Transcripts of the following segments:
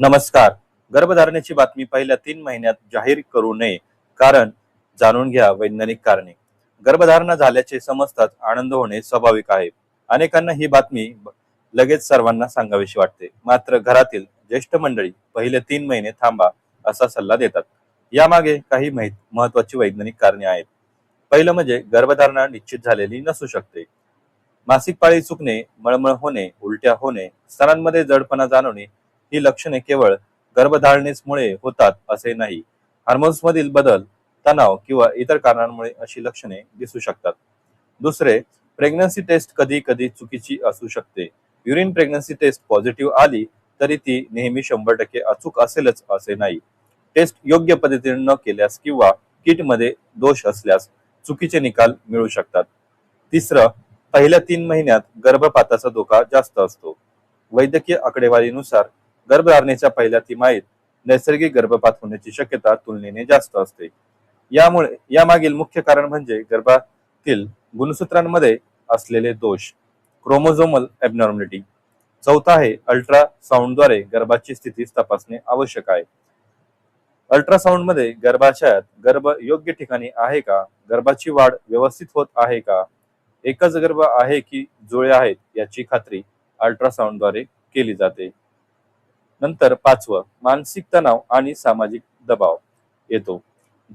नमस्कार. गर्भधारणेची बातमी पहिल्या 3 महिन्यात जाहीर करू नये. कारण जाणून घ्या वैज्ञानिक कारणे. गर्भधारणा झाल्याचे समजताच आनंद होणे स्वाभाविक आहे. अनेकांना ही बातमी लगेच सर्वांना सांगावीशी वाटते. मात्र घरातील ज्येष्ठ मंडळी पहिले 3 महिने थांबा असा सल्ला देतात. यामागे काही महत्वाची वैज्ञानिक कारणे आहेत. पहिलं म्हणजे गर्भधारणा निश्चित झालेली नसू शकते. मासिक पाळी चुकणे, मळमळ होणे, उलट्या होणे, स्तनांमध्ये जडपणा जाणवणे ही लक्षणे केवळ गर्भधारणेमुळे होतात असे नाही. हार्मोन्स मधील बदल, तणाव किंवा इतर कारणांमुळे अशी लक्षणे दिसू शकतात. दुसरे, प्रेग्नन्सी टेस्ट कधी कधी चुकीची असू शकते. युरिन प्रेग्नन्सी टेस्ट पॉझिटिव्ह आली तरी ती नेहमी 100% अचूक असेलच असे नाही. टेस्ट योग्य पद्धतीने न केल्यास किंवा किटमध्ये दोष असल्यास चुकीचे निकाल मिळू शकतात. तिसरं, पहिल्या 3 महिन्यात गर्भपाताचा धोका जास्त असतो. वैद्यकीय आकडेवारीनुसार गर्भधारणेच्या पहिल्या तिमाहीत नैसर्गिक गर्भपात होण्याची शक्यता तुलनेने जास्त असते. यामुळे यामागील मुख्य कारण म्हणजे गर्भातील गुणसूत्रांमध्ये असलेले दोष, क्रोमोझोमल ॲबनॉर्मॅलिटी. चौथा आहे, अल्ट्रासाऊंडद्वारे गर्भाची स्थिती तपासणे आवश्यक आहे. अल्ट्रासाऊंड मध्ये गर्भाशयात गर्भ योग्य ठिकाणी आहे का, गर्भाची वाढ व्यवस्थित होत आहे का, एकच गर्भ आहे की जुळे आहेत याची खात्री अल्ट्रासाऊंडद्वारे केली जाते. नंतर पाचवं, मानसिक तणाव आणि सामाजिक दबाव येतो.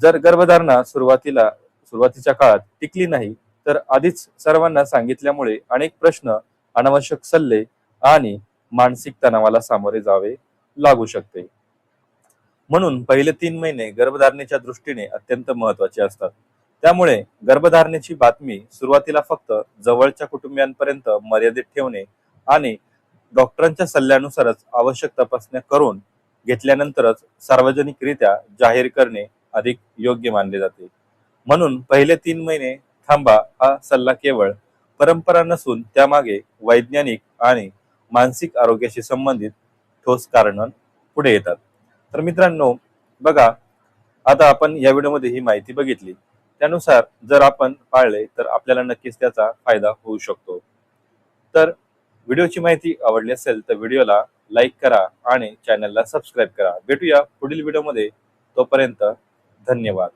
जर गर्भधारणा सुरुवातीच्या काळात टिकली नाही तर आधीच सर्वांना सांगितल्यामुळे अनेक प्रश्न, अनावश्यक सल्ले आणि मानसिक तणावाला सामोरे जावे लागू शकते. म्हणून पहिले 3 महिने गर्भधारणेच्या दृष्टीने अत्यंत महत्वाचे असतात. त्यामुळे गर्भधारणेची बातमी सुरुवातीला फक्त जवळच्या कुटुंबियांपर्यंत मर्यादित ठेवणे आणि डॉक्टरांच्या सल्ल्यानुसारच आवश्यक तपासण्या करून घेतल्यानंतरच सार्वजनिकरित्या जाहीर करणे अधिक योग्य मानले जाते. म्हणून पहिले 3 महिने थांबा हा सल्ला केवळ परंपरा नसून त्यामागे वैज्ञानिक आणि मानसिक आरोग्याशी संबंधित ठोस कारण पुढे येतात. तर मित्रांनो, बघा, आता आपण या व्हिडिओमध्ये ही माहिती बघितली. त्यानुसार जर आपण पाळले तर आपल्याला नक्कीच त्याचा फायदा होऊ शकतो. तर व्हिडिओची माहिती आवडली असेल तर व्हिडिओला लाईक करा आणि चॅनलला सबस्क्राईब करा. भेटूया पुढील व्हिडिओमध्ये. तोपर्यंत धन्यवाद.